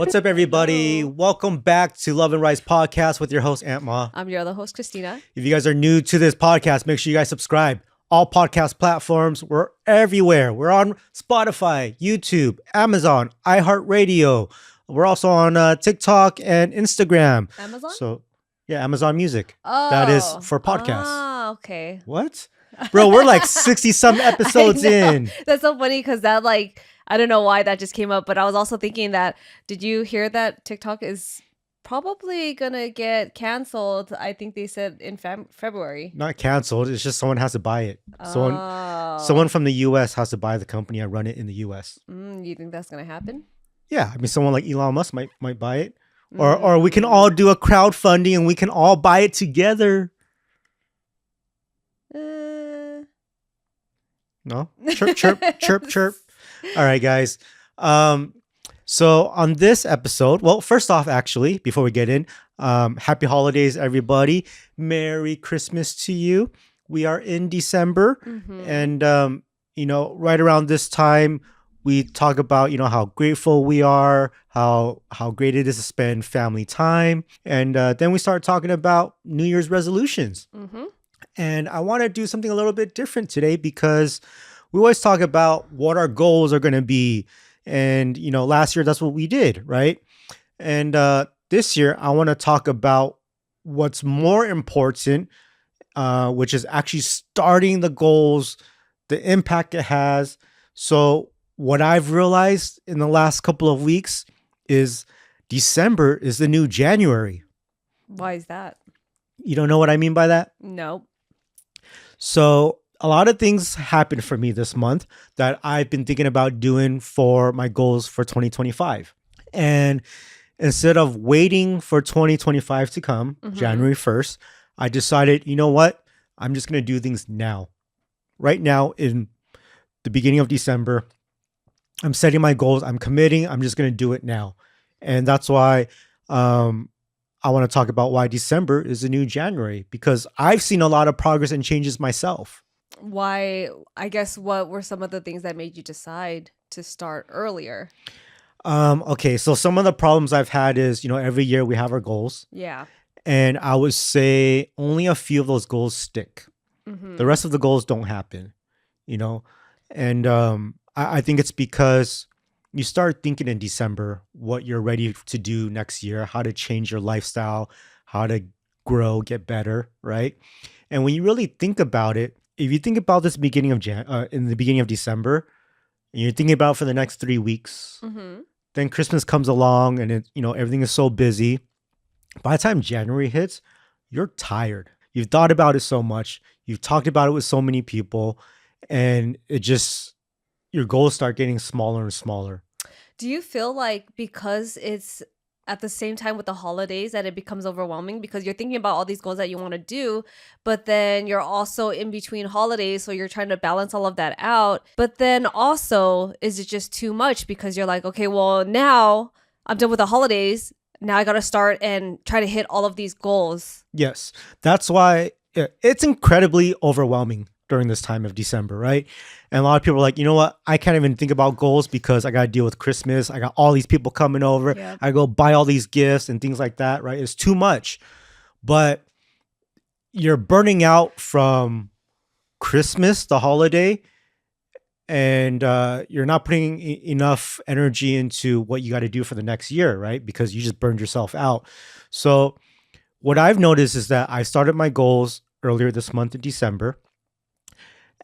What's up, everybody? Hello. Welcome back to Love and Rise podcast with your host, Aunt Ma. I'm your other host, Christina. If you guys are new to this podcast, make sure you guys subscribe. All podcast platforms, we're everywhere. We're on Spotify, YouTube, Amazon, iHeartRadio. We're also on TikTok and Instagram. Amazon? So, yeah, Amazon Music. Oh. That is for podcasts. Ah, okay. What? Bro, we're like 60-some episodes I know. in. That's so funny because that I don't know why that just came up, but I was also thinking that, did you hear that TikTok is probably going to get canceled? I think they said in February. Not canceled. It's just someone has to buy it. Oh. Someone from the U.S. has to buy the company and run it in the U.S. You think that's going to happen? Yeah, I mean, someone like Elon Musk might buy it, or we can all do a crowdfunding and we can all buy it together. No, chirp, chirp, chirp, chirp. All right, guys. So on this episode, well, first off, actually, before we get in, happy holidays, everybody. Merry Christmas to you. We are in December, and right around this time, we talk about, how grateful we are, how great it is to spend family time. And then we start talking about New Year's resolutions. And I want to do something a little bit different today because we always talk about what our goals are going to be. And, last year, that's what we did, right? And this year, I want to talk about what's more important, which is actually starting the goals, the impact it has. So what I've realized in the last couple of weeks is December is the new January. Why is that? You don't know what I mean by that? Nope. So a lot of things happened for me this month that I've been thinking about doing for my goals for 2025. And instead of waiting for 2025 to come, January 1st, I decided, you know what? I'm just going to do things now. Right now, in the beginning of December, I'm setting my goals. I'm committing. I'm just going to do it now. And that's why I want to talk about why December is the new January, because I've seen a lot of progress and changes myself. Why? I guess what were some of the things that made you decide to start earlier? Okay, so some of the problems I've had is, every year we have our goals. Yeah. And I would say only a few of those goals stick. The rest of the goals don't happen, And I think it's because you start thinking in December what you're ready to do next year, how to change your lifestyle, how to grow, get better, right? And when you really think about it, if you think about this beginning of in the beginning of December, and you're thinking about it for the next 3 weeks, then Christmas comes along and everything is so busy. By the time January hits, you're tired. You've thought about it so much. You've talked about it with so many people, and your goals start getting smaller and smaller. Do you feel like because it's at the same time with the holidays that it becomes overwhelming because you're thinking about all these goals that you want to do, but then you're also in between holidays, so you're trying to balance all of that out. But then also, is it just too much because you're like, okay, well, now I'm done with the holidays. Now I got to start and try to hit all of these goals. Yes, that's why it's incredibly overwhelming during this time of December, right? And a lot of people are like, you know what? I can't even think about goals because I got to deal with Christmas. I got all these people coming over. Yep. I go buy all these gifts and things like that, right? It's too much. But you're burning out from Christmas, the holiday, and you're not putting enough energy into what you got to do for the next year, right? Because you just burned yourself out. So what I've noticed is that I started my goals earlier this month in December,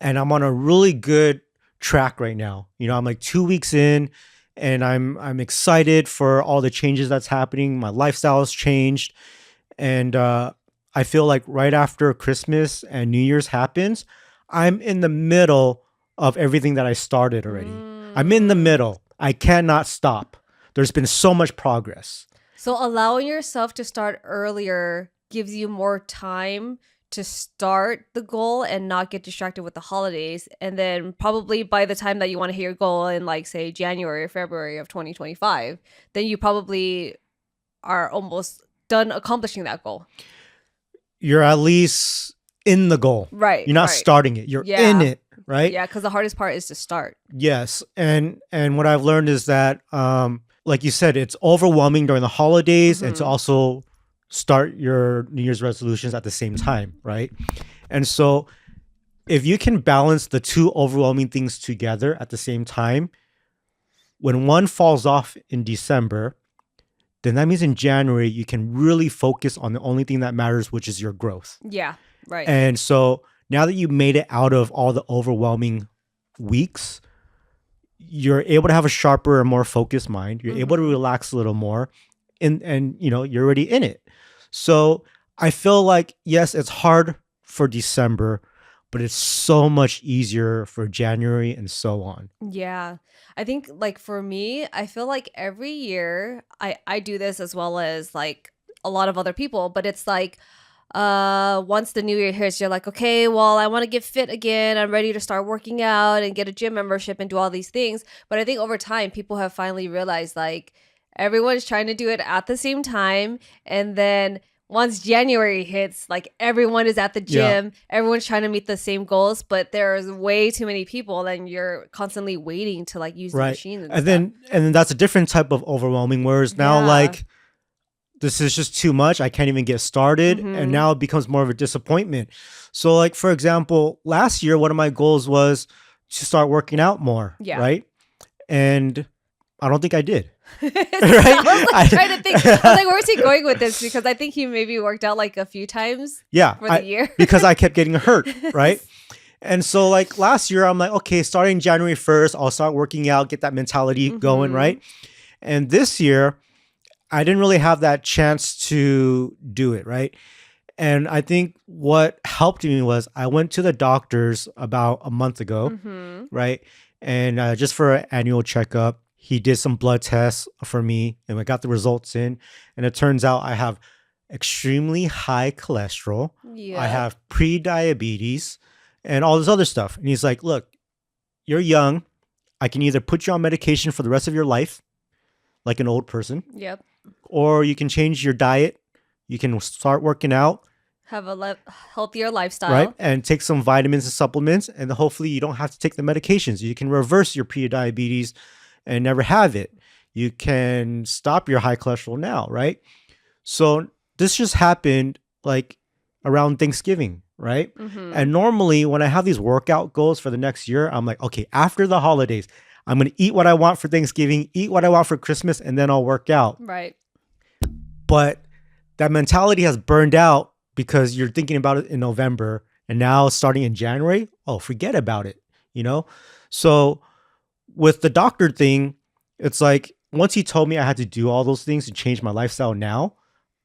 and I'm on a really good track right now. I'm like 2 weeks in, and I'm excited for all the changes that's happening. My lifestyle has changed, and I feel like right after Christmas and New Year's happens, I'm in the middle of everything that I started already. I'm in the middle. I cannot stop. There's been so much progress. So allowing yourself to start earlier gives you more time to start the goal and not get distracted with the holidays. And then probably by the time that you want to hit your goal in say January or February of 2025, then you probably are almost done accomplishing that goal. You're at least in the goal. Right. You're not starting it. You're in it, right? Yeah, because the hardest part is to start. Yes. And what I've learned is that like you said, it's overwhelming during the holidays and to Mm-hmm. also start your New Year's resolutions at the same time, right? And so if you can balance the two overwhelming things together at the same time, when one falls off in December, then that means in January you can really focus on the only thing that matters, which is your growth. Yeah. Right. And so now that you made it out of all the overwhelming weeks, you're able to have a sharper and more focused mind. You're able to Mm-hmm. relax a little more, and you're already in it. So I feel like yes, it's hard for December, but it's so much easier for January and so on. Yeah. I think like for me, I feel like every year I do this as well as like a lot of other people, but it's like once the new year hits, you're like, okay, well, I want to get fit again. I'm ready to start working out and get a gym membership and do all these things. But I think over time people have finally realized like everyone's trying to do it at the same time, and then once January hits, like everyone is at the Yeah. gym, everyone's trying to meet the same goals, but there's way too many people and you're constantly waiting to like use the Right. machines and And stuff. then that's a different type of overwhelming. Whereas now, Yeah. like, this is just too much. I can't even get started. And Mhm. now it becomes more of a disappointment. So, like, for example, last year, one of my goals was to start working out more. Yeah. Right. And I don't think I did. I was like I- trying to think. I was like, where's he going with this? Because I think he maybe worked out like a few times Yeah. for the year. Because I kept getting hurt. Right. And so, like, last year, I'm like, okay, starting January 1st, I'll start working out, get that mentality going. Mhm. Right. And this year, I didn't really have that chance to do it, right? And I think what helped me was I went to the doctors about a month ago, Mhm. right? And just for an annual checkup, he did some blood tests for me and I got the results in. And it turns out I have extremely high cholesterol. Yeah. I have pre-diabetes and all this other stuff. And he's like, look, you're young. I can either put you on medication for the rest of your life, like an old person, Yep. or you can change your diet. You can start working out, Have a healthier lifestyle. right? And take some vitamins and supplements. And hopefully you don't have to take the medications. You can reverse your pre-diabetes and never have it. You can stop your high cholesterol now, right? So this just happened like around Thanksgiving, right? Mhm. And normally when I have these workout goals for the next year, I'm like, okay, after the holidays, I'm going to eat what I want for Thanksgiving, eat what I want for Christmas, and then I'll work out. Right. But that mentality has burned out because you're thinking about it in November and now starting in January, oh, forget about it, you know? So with the doctor thing, it's like once he told me I had to do all those things to change my lifestyle now,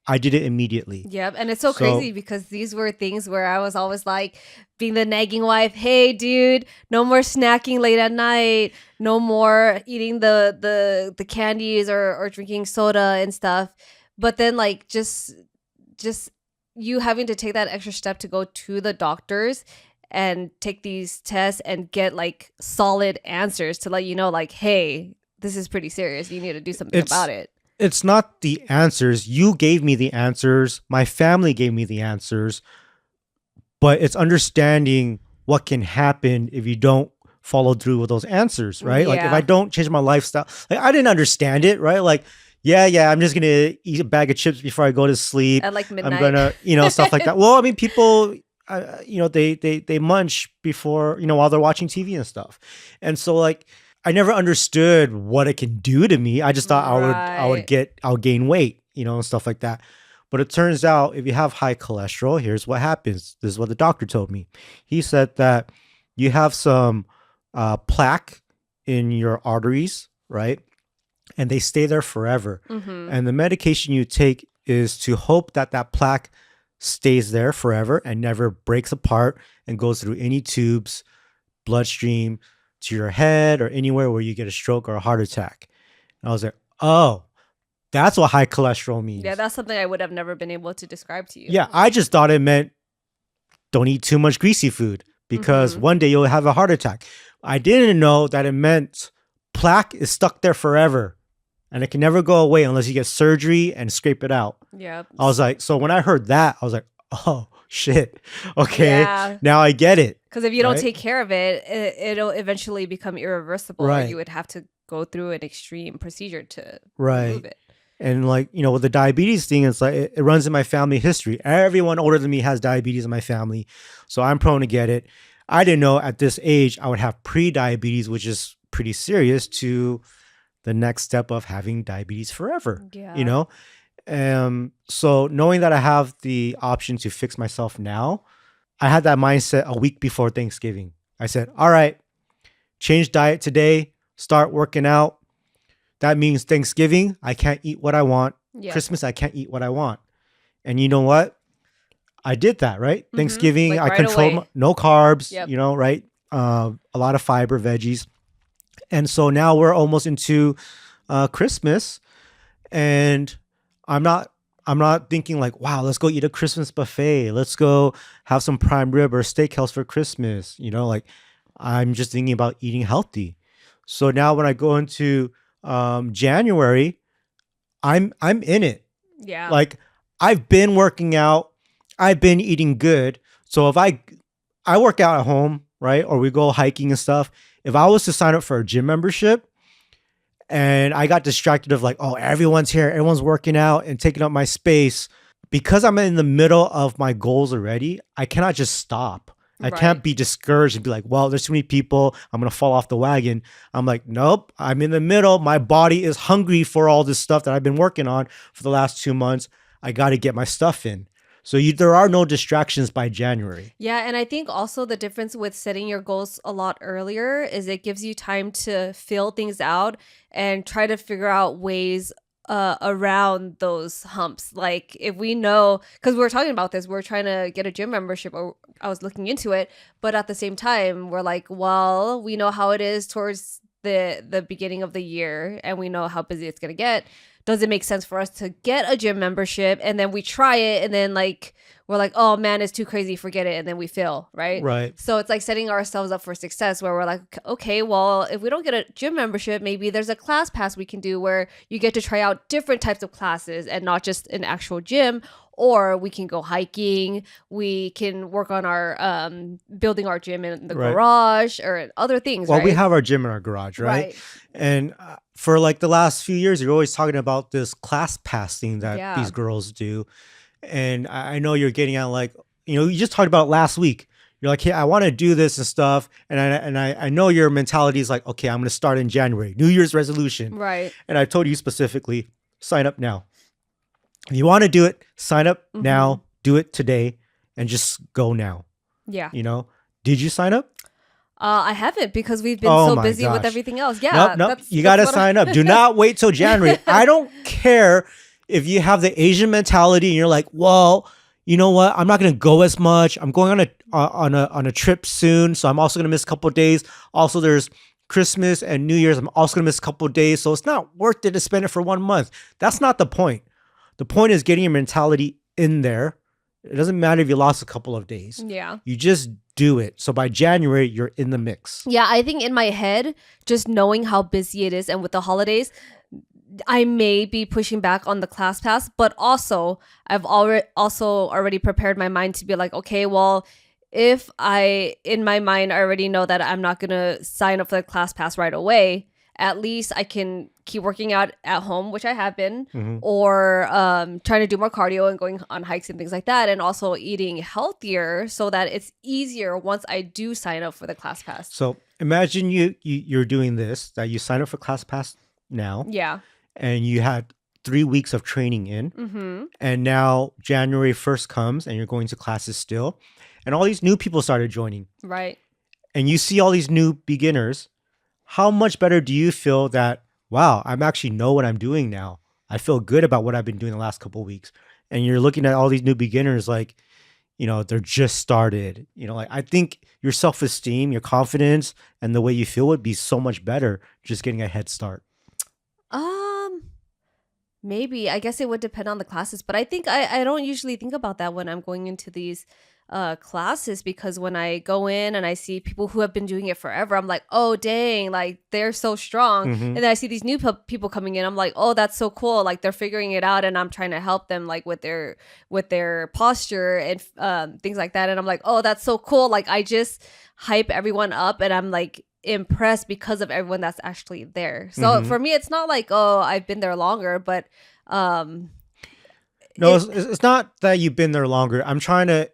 I did it immediately. Yep. And it's so So- crazy because these were things where I was always like being the nagging wife, hey dude, no more snacking late at night, no more eating the candies or drinking soda and stuff. But then like just you having to take that extra step to go to the doctors and take these tests and get like solid answers to let you know like, hey, this is pretty serious. You need to do something It's- about it. It's not the answers. You gave me the answers. My family gave me the answers. But it's understanding what can happen if you don't follow through with those answers, right? Like if Yeah. I don't change my lifestyle, like I didn't understand it, right? Like, yeah, I'm just gonna eat a bag of chips before I go to sleep. At like midnight. I'm gonna, stuff like that. Well, I mean, people, they munch before, while they're watching TV and stuff, and so like I never understood what it can do to me. I just thought I'll gain weight, and stuff like that. But it turns out if you have high cholesterol, here's what happens. This is what the doctor told me. He said that you have some plaque in your arteries, right? And they stay there forever. Mhm. And the medication you take is to hope that that plaque stays there forever and never breaks apart and goes through any tubes, bloodstream to your head or anywhere where you get a stroke or a heart attack. And I was like, oh, that's what high cholesterol means. Yeah, that's something I would have never been able to describe to you. Yeah, I just thought it meant don't eat too much greasy food because Mhm. one day you'll have a heart attack. I didn't know that it meant plaque is stuck there forever and it can never go away unless you get surgery and scrape it out. Yeah. I was like, so when I heard that, I was like, oh shit. Okay. Yeah. Now I get it. Because if you don't Right? take care of it, it'll eventually become irreversible. Right. You would have to go through an extreme procedure to remove Right. it. And like, with the diabetes thing, it's like it runs in my family history. Everyone older than me has diabetes in my family. So I'm prone to get it. I didn't know at this age I would have pre-diabetes, which is pretty serious, to the next step of having diabetes forever, you Yeah. know? So knowing that I have the option to fix myself now, I had that mindset a week before Thanksgiving. I said, all right, change diet today, start working out. That means Thanksgiving, I can't eat what I want. Yep. Christmas, I can't eat what I want. And you know what? I did that, right? Thanksgiving, Like I right controlled away. no carbs, Yep. right? A lot of fiber, veggies. And so now we're almost into Christmas, and I'm not thinking like, wow, let's go eat a Christmas buffet. Let's go have some prime rib or steakhouse for Christmas. Like I'm just thinking about eating healthy. So now when I go into January, I'm in it. Yeah. Like I've been working out, I've been eating good. So if I work out at home, right, or we go hiking and stuff, if I was to sign up for a gym membership and I got distracted of like, oh, everyone's here, everyone's working out and taking up my space, because I'm in the middle of my goals already, I cannot just stop. I can't Right. be discouraged and be like, well, there's too many people, I'm going to fall off the wagon. I'm like, nope, I'm in the middle. My body is hungry for all this stuff that I've been working on for the last 2 months. I got to get my stuff in. So there are no distractions by January. Yeah, and I think also the difference with setting your goals a lot earlier is it gives you time to fill things out and try to figure out ways around those humps. Like if we know, because we were talking about this, we're trying to get a gym membership, or I was looking into it, but at the same time, we're like, well, we know how it is towards the beginning of the year, and we know how busy it's gonna get. Does it make sense for us to get a gym membership, and then we try it, and then like we're like, oh man, it's too crazy, forget it, and then we fail, right? Right. So it's like setting ourselves up for success, where we're like, okay, well, if we don't get a gym membership, maybe there's a class pass we can do where you get to try out different types of classes and not just an actual gym. Or we can go hiking, we can work on our building our gym in the Right. garage or other things. Well, right? we have our gym in our garage, right? And for like the last few years, you're always talking about this class pass thing that Yeah. these girls do. And I know you're getting at like, you just talked about last week. You're like, hey, I want to do this and stuff. And I know your mentality is like, okay, I'm going to start in January, New Year's resolution. Right. And I told you specifically, sign up now. If you want to do it, sign up now, do it today, and just go now. Yeah. Did you sign up? I haven't, because we've been Oh so my busy with gosh. everything else. Yeah. Nope. You got to what sign up. Do not wait till January. I don't care if you have the Asian mentality and you're like, well, you know what? I'm not going to go as much. I'm going on a trip soon, so I'm also going to miss a couple of days. Also, there's Christmas and New Year's. I'm also going to miss a couple of days, so it's not worth it to spend it for 1 month. That's not the point. The point is getting your mentality in there. It doesn't matter if you lost a couple of days. Yeah. You just do it. So by January, you're in the mix. Yeah, I think in my head, just knowing how busy it is and with the holidays, I may be pushing back on the class pass, but also I've already prepared my mind to be like, okay, well, if in my mind, I already know that I'm not going to sign up for the class pass right away, at least I can keep working out at home, which I have been, or trying to do more cardio and going on hikes and things like that, and also eating healthier so that it's easier once I do sign up for the class pass. So imagine you're doing this, that you sign up for class pass now. Yeah. And you had 3 weeks of training in. And now January 1st comes and you're going to classes still. And all these new people started joining. Right. And you see all these new beginners. How much better do you feel that, wow, I actually know what I'm doing now. I feel good about what I've been doing the last couple of weeks. And you're looking at all these new beginners like, they're just started. Like I think your self-esteem, your confidence, and the way you feel would be so much better just getting a head start. Maybe. I guess it would depend on the classes, but I think I don't usually think about that when I'm going into these classes, because when I go in and I see people who have been doing it forever, I'm like, oh dang, like they're so strong. And then I see these new people coming in, I'm like, oh, that's so cool, like they're figuring it out, and I'm trying to help them like with their posture and things like that, and I'm like, oh, that's so cool. Like I just hype everyone up, and I'm like impressed because of everyone that's actually there. So Mm-hmm. for me, it's not like, oh, I've been there longer, but um No, it it's not that you've been there longer. I'm trying to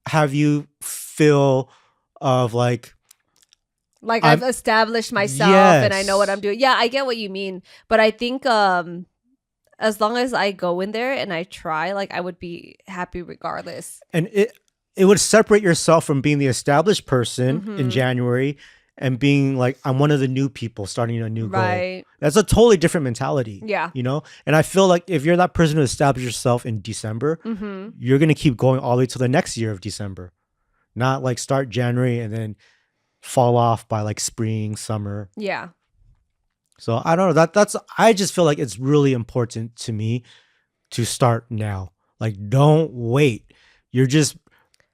have you feel of like like I've I'm established myself and I know what I'm yes, doing. Yeah, I get what you mean. But I think as long as I go in there and I try, like I would be happy regardless. and it would separate yourself from being the established person in Mhm. January and being like I'm one of the new people starting a new goal. Right. That's a totally different mentality, Yeah. you know? And I feel like if you're that person who established yourself in December, Mhm. you're going to keep going all the way to the next year of December. Not like start January and then fall off by like spring, summer. Yeah. So I don't know. That's I just feel like it's really important to me to start now. Like don't wait. You're just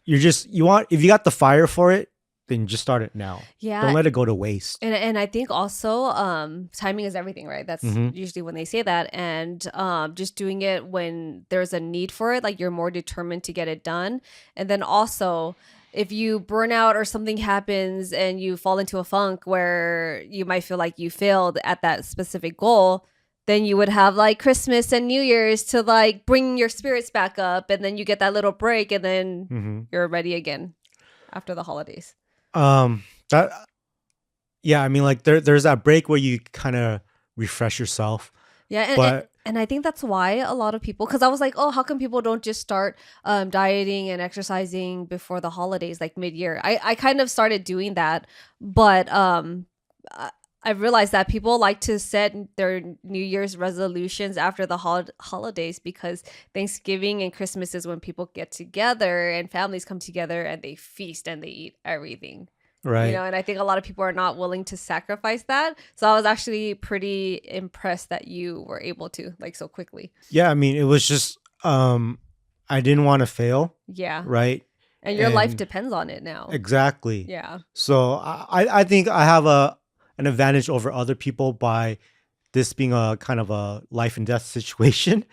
you want if you got the fire for it, then just start it now. Don't Yeah. let it go to waste. And I think also timing is everything, right? That's Mm-hmm. usually when they say that. And just doing it when there's a need for it, like you're more determined to get it done. And then also if you burn out or something happens and you fall into a funk where you might feel like you failed at that specific goal, then you would have like Christmas and New Year's to like bring your spirits back up, and then you get that little break, and then Mm-hmm. you're ready again after the holidays. That yeah, I mean like there's that break where you kind of refresh yourself. Yeah, But and I think that's why a lot of people, because I was like, oh, how come people don't just start dieting and exercising before the holidays, like mid-year? I kind of started doing that, but I I realized that people like to set their New Year's resolutions after the holidays, because Thanksgiving and Christmas is when people get together and families come together and they feast and they eat everything. right. And I think a lot of people are not willing to sacrifice that. So I was actually pretty impressed that you were able to, like, so quickly. Yeah, I mean it was just I didn't want to fail, Yeah. right? And your life And depends on it now. exactly. Yeah. So I think I have an advantage over other people by this being a kind of a life and death situation.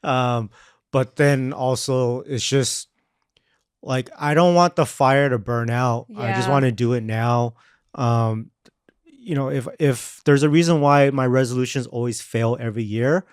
Um, but then also it's just like I don't want the fire to burn out. I just Yeah. want to do it now. Um, if there's a reason why my resolutions always fail every year,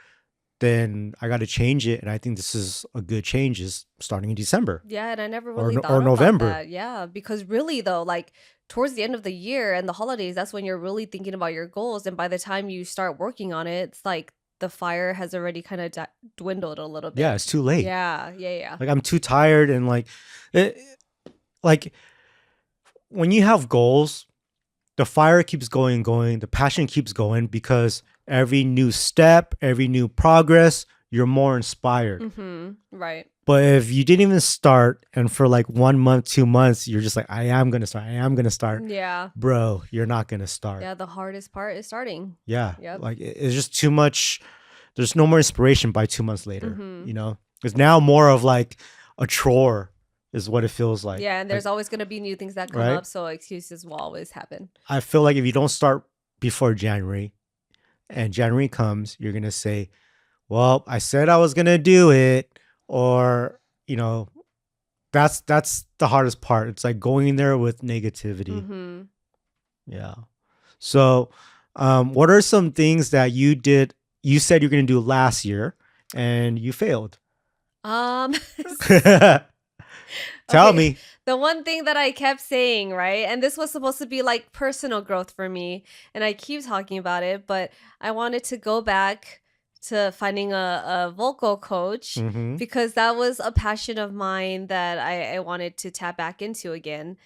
then I got to change it. And I think this is a good change is starting in December Yeah, and I never or really or thought about November. that. Yeah, because really though, like towards the end of the year and the holidays, that's when you're really thinking about your goals. And by the time you start working on it, it's like the fire has already kind of dwindled a little Yeah, bit. it's too late. Yeah, yeah, yeah. Like I'm too tired and it, like when you have goals, the fire keeps going and going, the passion keeps going because every new step, every new progress, you're more inspired. Mm-hmm. Right. But if you didn't even start and for like 1 month, 2 months, you're just like, I am going to start. I am going to start. Yeah. Bro, you're not going to start. Yeah, the hardest part is starting. Yeah. Yep. Like it's just too much. There's no more inspiration by 2 months later, Mm-hmm. you know? It's now more of like a chore is what it feels like. Yeah, and Like, there's always going to be new things that come right? up, so excuses will always happen. I feel like if you don't start before January and January comes, you're going to say, well, I said I was going to do it. Or, you know, that's the hardest part. It's like going in there with negativity. Mm-hmm. Yeah. So, what are some things that you did? You said you're going to do last year and you failed. Um, Tell okay. me. The one thing that I kept saying, right? And this was supposed to be like personal growth for me, and I keep talking about it, but I wanted to go back to finding a vocal coach Hmm. because that was a passion of mine that I wanted to tap back into again.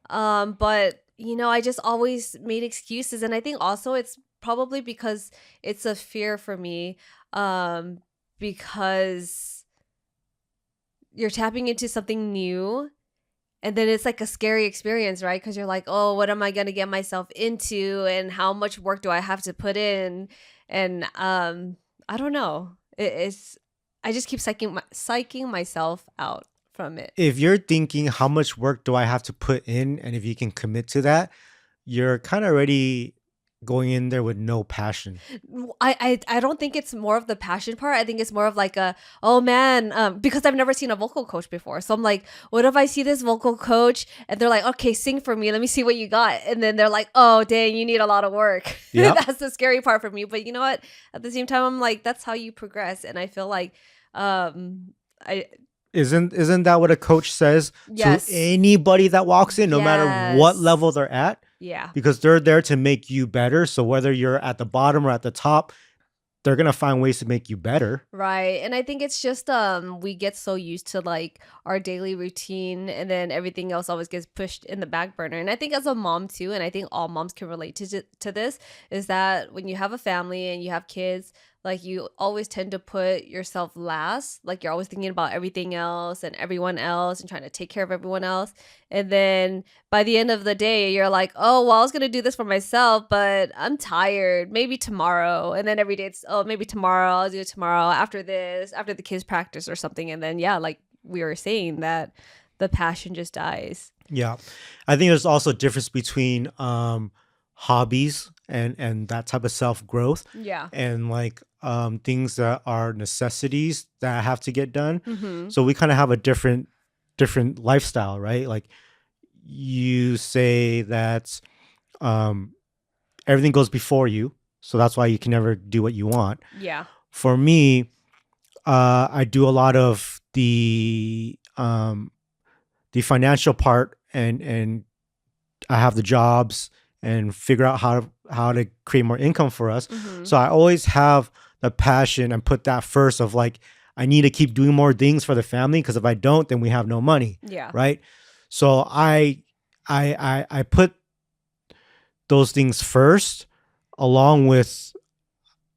But I just always made excuses, and I think also it's probably because it's a fear for me, because you're tapping into something new, and then it's like a scary experience, right? Because you're like, oh, what am I going to get myself into, and how much work do I have to put in? And I don't know. It's I just keep psyching myself out from it. If you're thinking how much work do I have to put in, and if you can commit to that, you're kind of already going in there with no passion. I don't think it's more of the passion part. I think it's more of like a, oh man, because I've never seen a vocal coach before. So I'm like, what if I see this vocal coach and they're like, okay, sing for me. Let me see what you got. And then they're like, oh dang, you need a lot of work. Yep. That's the scary part for me. But you know what? At the same time, I'm like, that's how you progress. And I feel like, I Isn't that what a coach says to yes, anybody that walks in, no matter what yes, level they're at? yeah. Because they're there to make you better. So whether you're at the bottom or at the top, they're gonna find ways to make you better. Right. And I think it's just we get so used to like our daily routine and then everything else always gets pushed in the back burner. And I think as a mom too, and I think all moms can relate to this, is that when you have a family and you have kids, like you always tend to put yourself last. Like you're always thinking about everything else and everyone else and trying to take care of everyone else. And then by the end of the day, you're like, oh, well, I was going to do this for myself, but I'm tired. Maybe tomorrow. And then every day it's, oh, maybe tomorrow. I'll do it tomorrow after this, after the kids practice or something. And then, yeah, like we were saying, that the passion just dies. Yeah. I think there's also a difference between hobbies and that type of self-growth Yeah. and like things that are necessities that have to get done. Mm-hmm. So we kind of have a different lifestyle, right? Like you say that everything goes before you, so that's why you can never do what you want. Yeah. For me, I do a lot of the financial part, and I have the jobs and figure out how to create more income for us. Mm-hmm. So I always have the passion and put that first of like, I need to keep doing more things for the family, because if I don't, then we have no money. Yeah. Right. So I put those things first, along with,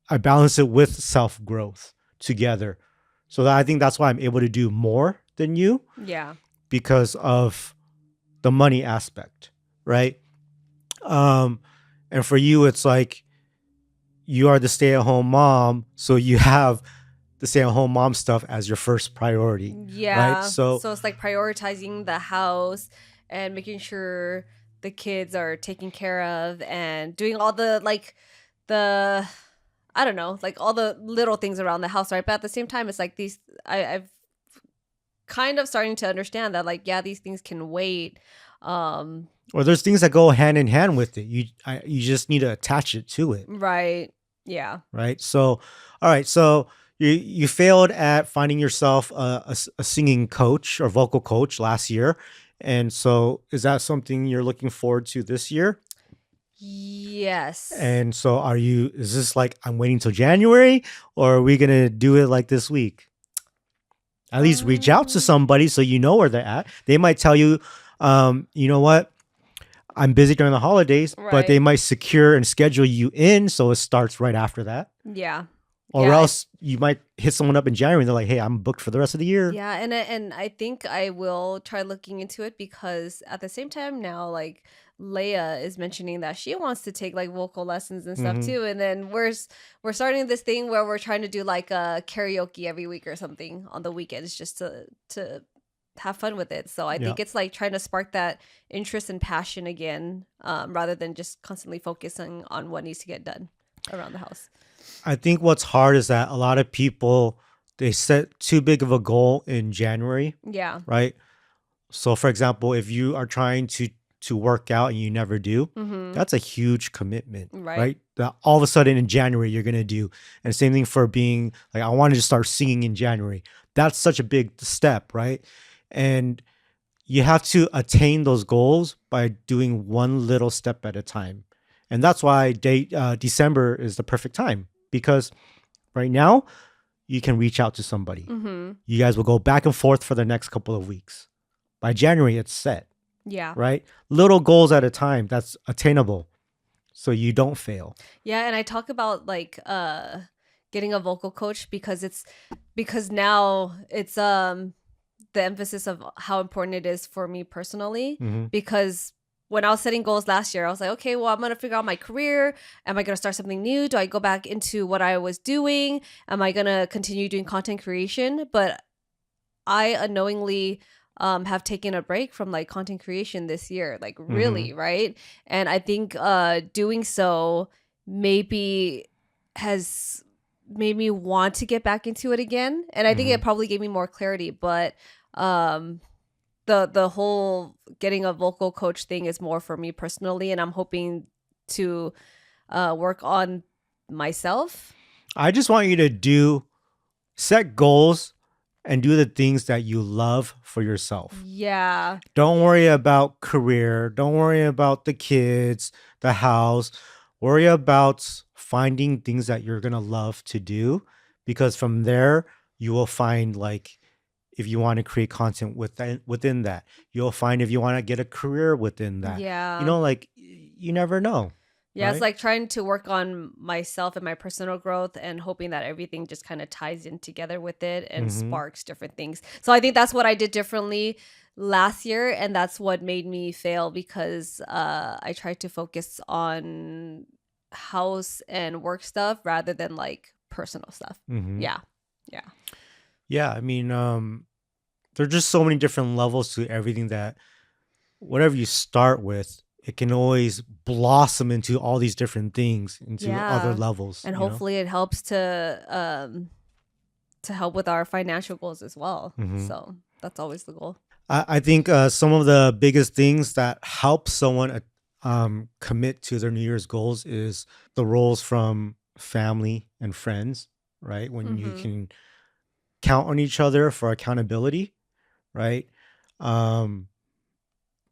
I balance it with self growth together. So that I think that's why I'm able to do more than you, Yeah. because of the money aspect. Right. And for you, it's like you are the stay-at-home mom, so you have the stay-at-home mom stuff as your first priority. Yeah. Right. So it's like prioritizing the house and making sure the kids are taken care of and doing all the like the I don't know, like all the little things around the house, right? But at the same time, it's like these I've kind of starting to understand that like, yeah, these things can wait. or there's things that go hand in hand with it. You just need to attach it to it. Right. Yeah. Right. So, all right. So you failed at finding yourself a singing coach or vocal coach last year. And so is that something you're looking forward to this year? Yes. And so is this like, I'm waiting till January, or are we going to do it like this week? At least reach out to somebody so you know where they're at. They might tell you, you know what? I'm busy during the holidays, but they Right. might secure and schedule you in so it starts right after that. Yeah. Or Yeah. else you might hit someone up in January and they're like, hey, I'm booked for the rest of the year. Yeah, and I think I will try looking into it because at the same time now, like Leia is mentioning that she wants to take like vocal lessons and stuff Mhm. too, and then we're starting this thing where we're trying to do like a karaoke every week or something on the weekends just to have fun with it. So I Yeah. think it's like trying to spark that interest and passion again, rather than just constantly focusing on what needs to get done around the house. I think what's hard is that a lot of people, they set too big of a goal in January, Yeah. right? So for example, if you are trying to work out and you never do, Mm-hmm. that's a huge commitment, Right. right? That all of a sudden in January you're gonna do. And same thing for being like, I wanted to start singing in January. That's such a big step, right? And you have to attain those goals by doing one little step at a time. And that's why December is the perfect time, because right now you can reach out to somebody. Mm-hmm. You guys will go back and forth for the next couple of weeks. By January, it's set, Yeah. right? Little goals at a time that's attainable, so you don't fail. Yeah, and I talk about like getting a vocal coach because now it's the emphasis of how important it is for me personally, Mhm. because when I was setting goals last year, I was like, okay, well, I'm going to figure out my career. Am I going to start something new? Do I go back into what I was doing? Am I going to continue doing content creation? But I unknowingly have taken a break from like content creation this year, like Mm-hmm. really, right? And I think doing so maybe has made me want to get back into it again. And I think Mm-hmm. it probably gave me more clarity. But um the whole getting a vocal coach thing is more for me personally, and I'm hoping to work on myself. I just want you to set goals and do the things that you love for yourself. Yeah. Don't worry about career. Don't worry about the kids, the house. Worry about finding things that you're going to love to do, because from there, you will find, like, if you want to create content within that, you'll find if you want to get a career within that. Yeah. Like, you never know, Yeah, it's right? like trying to work on myself and my personal growth and hoping that everything just kind of ties in together with it and Mm-hmm. sparks different things. So I think that's what I did differently last year, and that's what made me fail because I tried to focus on house and work stuff rather than like personal stuff. Mm-hmm. Yeah. Yeah. Yeah, I mean, there's just so many different levels to everything that whatever you start with, it can always blossom into all these different things, into other Yeah. levels, And hopefully it helps to help with our financial goals as well. Hmm. So that's always the goal. I think some of the biggest things that help someone commit to their New Year's goals is the roles from family and friends, right? When you Mm-hmm. can count on each other for accountability, right? Um,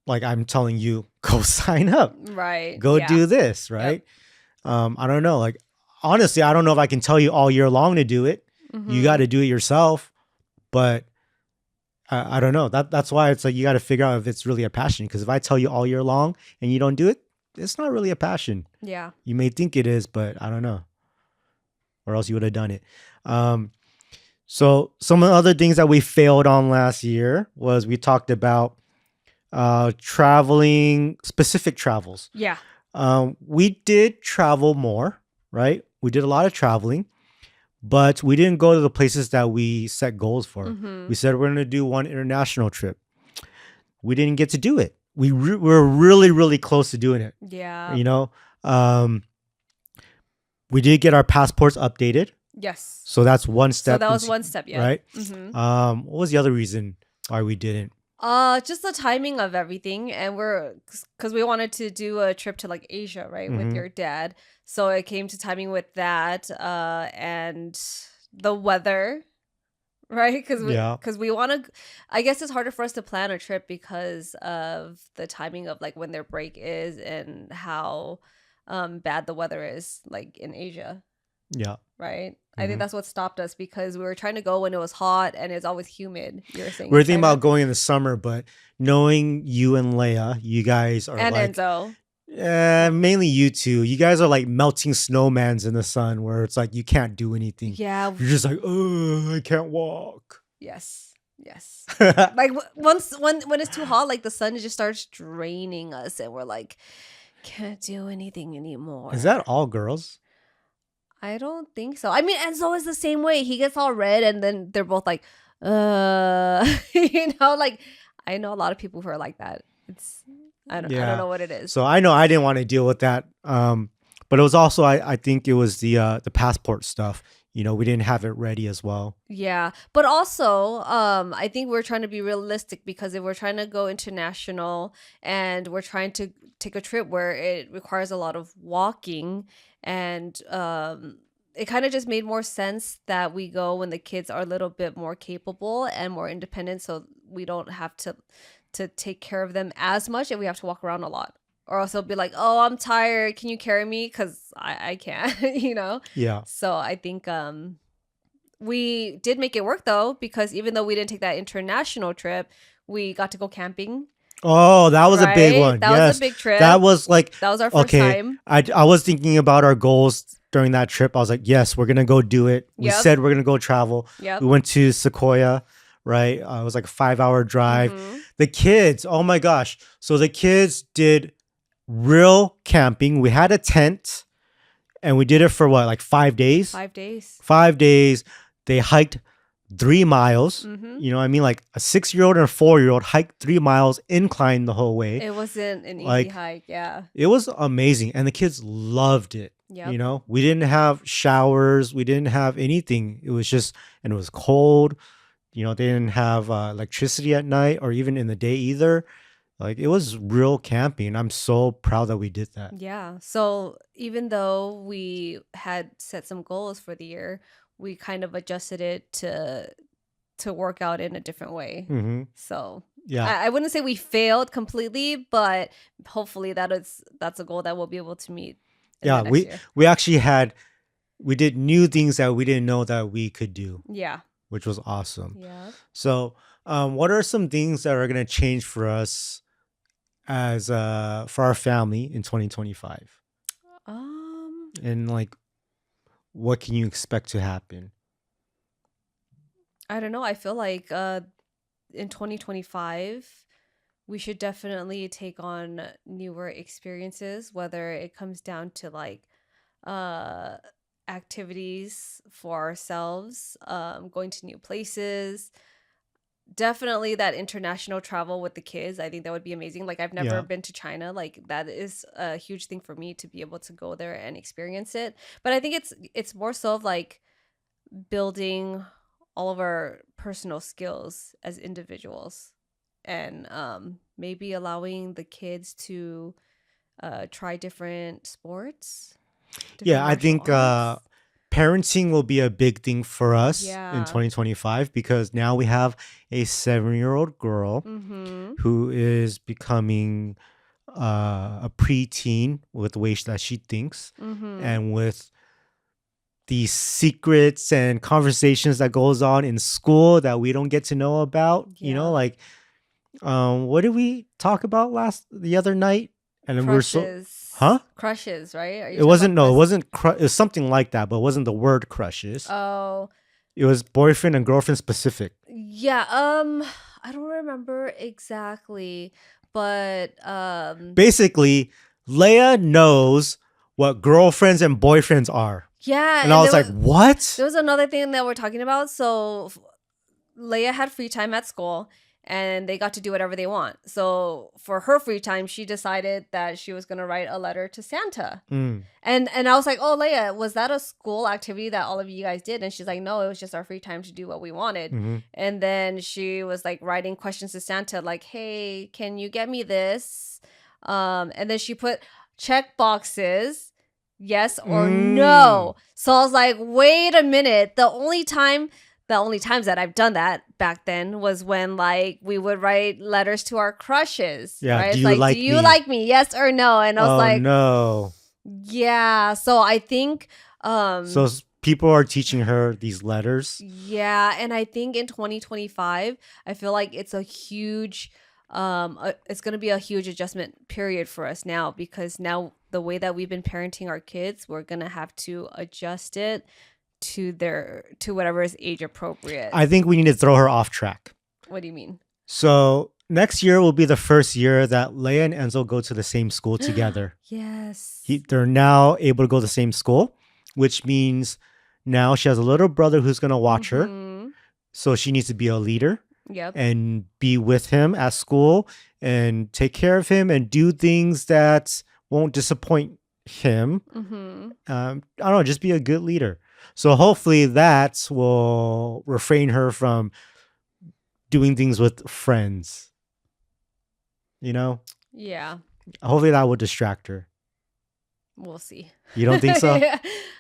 like I'm telling you, go sign up, Right. go Yeah. do this, Yep. right? I don't know. Like, honestly, I don't know if I can tell you all year long to do it. You got Mm-hmm. to do it yourself. But I don't know. That's why it's like you got to figure out if it's really a passion. Because if I tell you all year long and you don't do it, it's not really a passion. Yeah. You may think it is, but I don't know. Or else you would have done it. Um, so some of the other things that we failed on last year was we talked about traveling, specific travels. Yeah. We did travel more, right? We did a lot of traveling, but we didn't go to the places that we set goals for. Mm-hmm. We said we're going to do one international trip. We didn't get to do it. We were really, really close to doing it. Yeah. You know, um, we did get our passports updated, Yes. so that's one So step. that was one step. Yeah. Right? Mm-hmm. What was the other reason why we didn't? Just the timing of everything, and because we wanted to do a trip to like Asia, right, with Mm-hmm. your dad. So it came to timing with that, and the weather, right? Yeah. Because we want to. I guess it's harder for us to plan a trip because of the timing of like when their break is and how bad the weather is like in Asia. Yeah. Right? I think Mm-hmm. that's what stopped us because we were trying to go when it was hot and it's always humid. You were saying We in are thinking China. about going in the summer, but knowing you and Leia, you guys are And like, Enzo. mainly you two. You guys are like melting snowmans in the sun, where it's like you can't do anything. Yeah. You're just like, oh, I can't walk. Yes. Yes. Like once when it's too hot, like the sun just starts draining us and we're like, can't do anything anymore. Is that all girls? I don't think so. I mean, Enzo is the same way. He gets all red and then they're both like, like I know a lot of people who are like that. It's I don't Yeah. know what it is. So I know I didn't want to deal with that. But it was also I think it was the passport stuff. We didn't have it ready as well. Yeah. But also, I think we're trying to be realistic because if we're trying to go international and we're trying to take a trip where it requires a lot of walking and it kind of just made more sense that we go when the kids are a little bit more capable and more independent so we don't have to take care of them as much and we have to walk around a lot. Or else they'll be like, oh, I'm tired. Can you carry me? Because I can't, Yeah. So I think we did make it work though, because even though we didn't take that international trip, we got to go camping. Oh, that was a big Right? one. That was Yes. a big trip. That was like, That was our first okay. time. I was thinking about our goals during that trip. I was like, yes, we're gonna go do it. We Yep. said we're gonna go travel. Yep. We went to Sequoia, right? It was like a 5-hour drive. Mhm. The kids, oh my gosh. So the kids did real camping. We had a tent and we did it for what, like 5 days? 5 days. 5 days. They hiked 3 miles. Mm-hmm. You know what I mean? Like a 6-year-old and a 4-year-old hiked 3 miles, incline the whole way. It wasn't an easy Like, hike. Yeah. it was amazing. And the kids loved it. Yep. You know, we didn't have showers. We didn't have anything. It was just, and it was cold. You know, they didn't have electricity at night or even in the day either. Like, it was real camping. I'm so proud that we did that. Yeah. So even though we had set some goals for the year, we kind of adjusted it to work out in a different way. Hmm. So Yeah. I wouldn't say we failed completely, but hopefully that's a goal that we'll be able to meet in Yeah. the next year. We did new things that we didn't know that we could do, Yeah. which was awesome. Yeah. So, what are some things that are going to change for us as for our family in 2025? And like, what can you expect to happen? I don't know. I feel like in 2025 we should definitely take on newer experiences, whether it comes down to like uh activities for ourselves, going to new places. Definitely that international travel with the kids. I think that would be amazing. Like I've never Yeah. been to China. Like that is a huge thing for me to be able to go there and experience it. But I think it's more so of like building all of our personal skills as individuals, and maybe allowing the kids to try different sports, Yeah, different I martial think arts. parenting will be a big thing for us in Yeah. 2025 because now we have a 7-year-old girl Mm-hmm. who is becoming a preteen with the way that she thinks Mm-hmm. and with these secrets and conversations that goes on in school that we don't get to know about. You know, Yeah. like what did we talk about the other night? And then we were so, Crushes. huh? Crushes, right? Are you It talking wasn't, about no, it this? wasn't, it was something like that, but it wasn't the word crushes. Oh, It was boyfriend and girlfriend specific. yeah. I don't remember exactly, but Basically, Leia knows what girlfriends and boyfriends are. yeah, And I was like, what? there was another thing that we're talking about. So Leia had free time at school and they got to do whatever they want. So for her free time, she decided that she was going to write a letter to Santa. Mm. And I was like, "Oh, Leia, was that a school activity that all of you guys did?" And she's like, "No, it was just our free time to do what we wanted." Hmm. And then she was like writing questions to Santa like, "Hey, can you get me this?" And then she put check boxes, yes or no. So I was like, "Wait a minute. The only times that I've done that back then was when like we would write letters to our crushes, Yeah, right? do It's you like, like do you me? like me? Yes or no?" And I was Oh, like, no. yeah. So I think So people are teaching her these letters. yeah, and I think in 2025, I feel like it's a huge it's going to be a huge adjustment period for us now, because now the way that we've been parenting our kids, we're going to have to adjust it to whatever is age appropriate. I think we need to throw her off track. What do you mean? So next year will be the first year that Leia and Enzo go to the same school together. Yes. They're now able to go to the same school, which means now she has a little brother who's going to watch her. Mhm. So she needs to be a leader Yep. and be with him at school and take care of him and do things that won't disappoint him. Mhm. I don't know, just be a good leader. So hopefully that will refrain her from doing things with friends. You know, Yeah. hopefully that will distract her. We'll see. You don't think so? Yeah.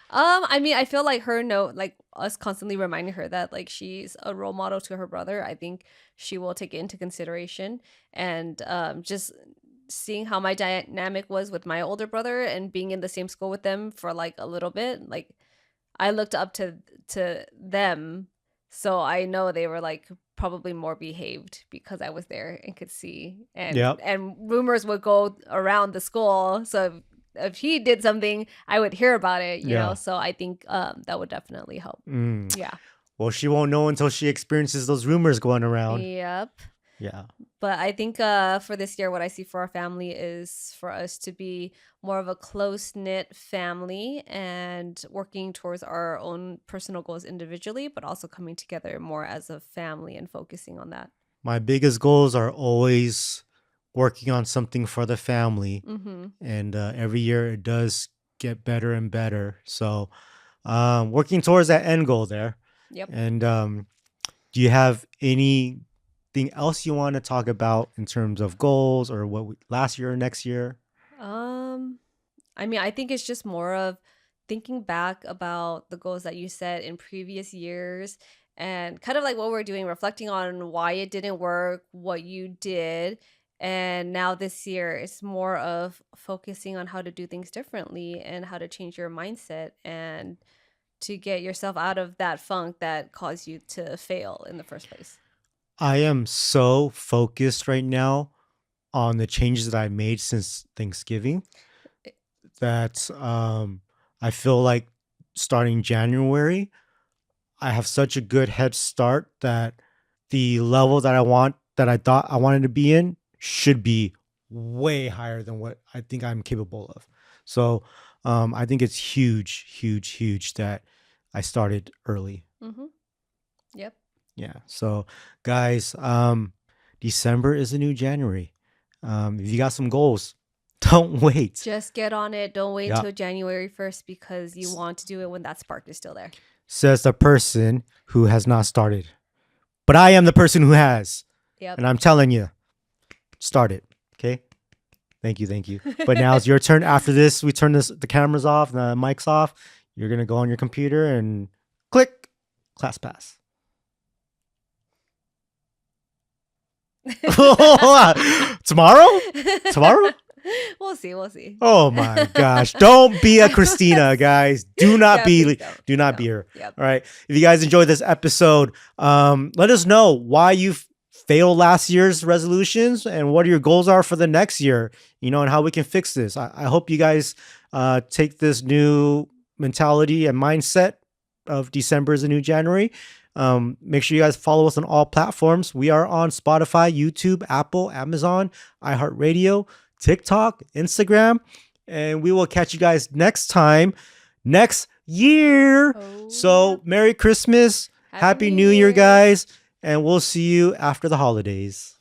I mean, I feel like like us constantly reminding her that like she's a role model to her brother. I think she will take it into consideration, and just seeing how my dynamic was with my older brother and being in the same school with them for like a little bit, like I looked up to them, so I know they were like probably more behaved because I was there and could see, and Yep. and rumors would go around the school, so if he did something, I would hear about it, you Yeah. know. So I think that would definitely help. Mm. Yeah. Well, she won't know until she experiences those rumors going around. Yep. Yeah. But I think for this year, what I see for our family is for us to be more of a close knit family and working towards our own personal goals individually, but also coming together more as a family and focusing on that. My biggest goals are always working on something for the family. Mm-hmm. And every year it does get better and better. So working towards that end goal there. Yep. And do you have anything else you want to talk about in terms of goals or last year or next year? Um, I mean, I think it's just more of thinking back about the goals that you set in previous years and kind of like what we're doing, reflecting on why it didn't work, what you did. And now this year, it's more of focusing on how to do things differently and how to change your mindset and to get yourself out of that funk that caused you to fail in the first place. I am so focused right now on the changes that I made since Thanksgiving Eh, that I feel like starting January, I have such a good head start that the level that I thought I wanted to be in should be way higher than what I think I'm capable of. So I think it's huge, huge, huge that I started early. Mm-hmm. Yep. Yeah. So guys, December is the new January. If you got some goals, don't wait. Just get on it. Don't wait Yeah. until January 1st because you want to do it when that spark is still there. Says the person who has not started. But I am the person who has. Yep. And I'm telling you, start it. Okay. Thank you. Thank you. But now it's your turn. After this, we turn the cameras off, the mics off. You're going to go on your computer and click class pass. Tomorrow? Tomorrow? We'll see. We'll see. Oh my gosh. Don't be a Christina, guys. Do not Yeah, be please don't. do not No. be her. Yep. All right. If you guys enjoyed this episode, let us know why you failed last year's resolutions and what your goals are for the next year, and how we can fix this. I hope you guys take this new mentality and mindset of December is the new January. Make sure you guys follow us on all platforms. We are on Spotify, YouTube, Apple, Amazon, iHeartRadio, TikTok, Instagram, and we will catch you guys next time, next year. Oh, So yeah. Merry Christmas, Happy New Year, guys, and we'll see you after the holidays.